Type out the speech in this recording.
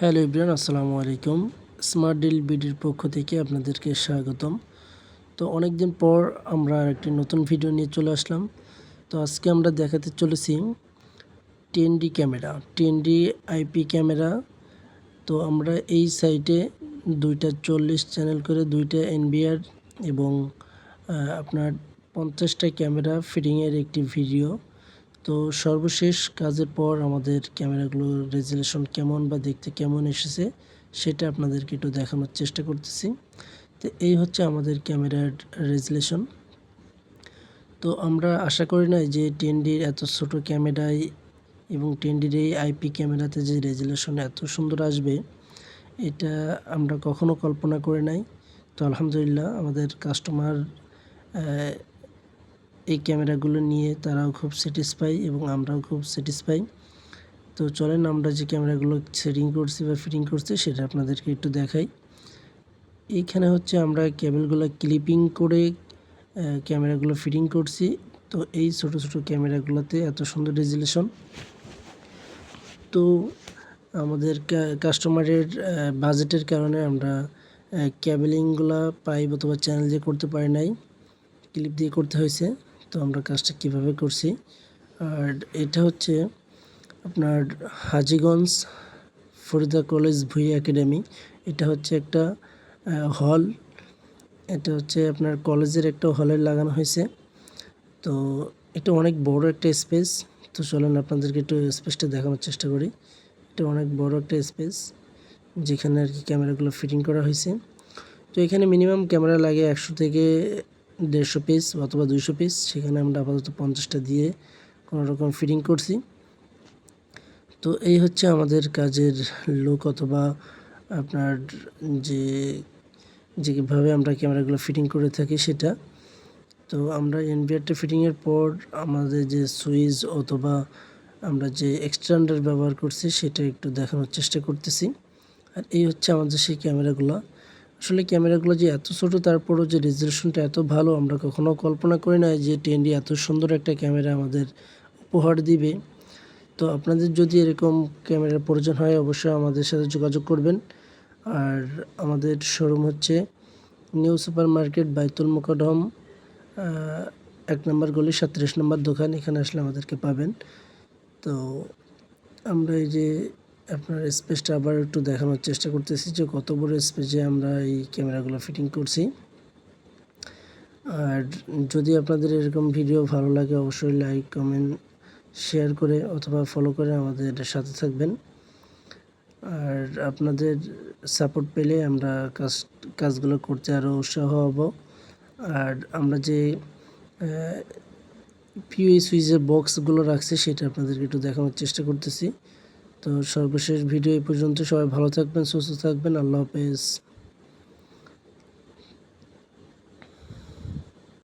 Hello everyone, আসসালামু আলাইকুম। Smart deal বিডির পক্ষ থেকে আপনাদেরকে স্বাগতম। তো অনেক দিন পর আমরা একটি নতুন ভিডিও নিয়ে চলে আসলাম। তো আজকে আমরা দেখাতে চলেছি 10D camera, 10D IP camera. তো আমরা এই সাইটে দুইটা 40 চ্যানেল করে দুইটা এনবিআর এবং আপনার 50টা ক্যামেরা ফিটিংয়ের একটি ভিডিও। তো সর্বশেষ কাজের পর আমাদের ক্যামেরাগুলোর রেজুলেশন কেমন বা দেখতে কেমন এসেছে সেটা আপনাদেরকে একটু দেখানোর চেষ্টা করতেছি। তো এই হচ্ছে আমাদের ক্যামেরার রেজুলেশন। তো আমরা আশা করি নাই যে 10Dর এত ছোট ক্যামেরায় এবং 10Dর এই আইপি ক্যামেরাতে যে রেজুলেশন এত সুন্দর আসবে এটা আমরা কখনো কল্পনা করে নাই। তো আলহামদুলিল্লাহ আমাদের কাস্টমার এই ক্যামেরাগুলো নিয়ে তারাও খুব স্যাটিসফাই এবং আমরাও খুব স্যাটিসফাই। তো চলেন আমরা যে ক্যামেরাগুলো সেটিং করছি বা ফিটিং করছি সেটা আপনাদেরকে একটু দেখাই। এইখানে হচ্ছে আমরা কেবলগুলো ক্লিপিং করে ক্যামেরাগুলো ফিটিং করছি। তো এই ছোট ছোট ক্যামেরাগুলোতে এত সুন্দর রেজুলেশন। তো আমাদের কাস্টমারের বাজেটের কারণে আমরা ক্যাবেলিংগুলো পাইপ অথবা চ্যানেল দিয়ে করতে পারি নাই, ক্লিপ দিয়ে করতে হয়েছে। তো আমরা কাজটা কিভাবে করছি, আর এটা হচ্ছে আপনার হাজীগঞ্জ ফরিদা কলেজ ভুঁই একাডেমি। এটা হচ্ছে একটা হল, এটা হচ্ছে আপনার কলেজের একটা হলে লাগানো হয়েছে। তো এটা অনেক বড় একটা স্পেস। তো চলেন আপনাদেরকে একটু স্পেসটা দেখানোর চেষ্টা করি। এটা অনেক বড় একটা স্পেস যেখানে আর কি ক্যামেরাগুলো ফিটিং করা হয়েছে। তো এখানে মিনিমাম ক্যামেরা লাগে 100 থেকে 150 পিস অথবা 200 পিস। সেখানে আমরা আপাতত 50টা দিয়ে কোনো রকম ফিটিং করছি। তো এই হচ্ছে আমাদের কাজের লুক অথবা আপনার যে যেভাবে আমরা ক্যামেরাগুলো ফিটিং করে থাকি সেটা। তো আমরা এনভিআরটা ফিটিংয়ের পর আমাদের যে সুইচ অথবা আমরা যে এক্সটেন্ডার ব্যবহার করছি সেটা একটু দেখানোর চেষ্টা করতেছি। আর এই হচ্ছে আমাদের সেই ক্যামেরাগুলো। আসলে ক্যামেরাগুলো যে এত ছোটো তারপরও যে রেজুলেশনটা এত ভালো আমরা কখনো কল্পনা করি না যে 10D এত সুন্দর একটা ক্যামেরা আমাদের উপহার দিবে। তো আপনাদের যদি এরকম ক্যামেরার প্রয়োজন হয় অবশ্যই আমাদের সাথে যোগাযোগ করবেন। আর আমাদের শোরুম হচ্ছে নিউ সুপার মার্কেট বাইতুল মোকাররম 1 নম্বর গলি 37 নম্বর দোকান। এখানে আসলে আমাদেরকে পাবেন। তো আমরা এই যে আপনার স্পেসটা আবার একটু দেখানোর চেষ্টা করতেছি যে কত বড় স্পেসে আমরা এই ক্যামেরাগুলো ফিটিং করছি। আর যদি আপনাদের এরকম ভিডিও ভালো লাগে অবশ্যই লাইক কমেন্ট শেয়ার করে অথবা ফলো করে আমাদের সাথে থাকবেন। আর আপনাদের সাপোর্ট পেলে আমরা কাজগুলো করতে আরও উৎসাহ হব। আর আমরা যে পিওই সুইচের বক্সগুলো রাখছি সেটা আপনাদেরকে একটু দেখানোর চেষ্টা করতেছি। তো সর্বশেষ ভিডিও এই পর্যন্ত। সবাই ভালো থাকবেন, সুস্থ থাকবেন। আল্লাহ হাফেজ।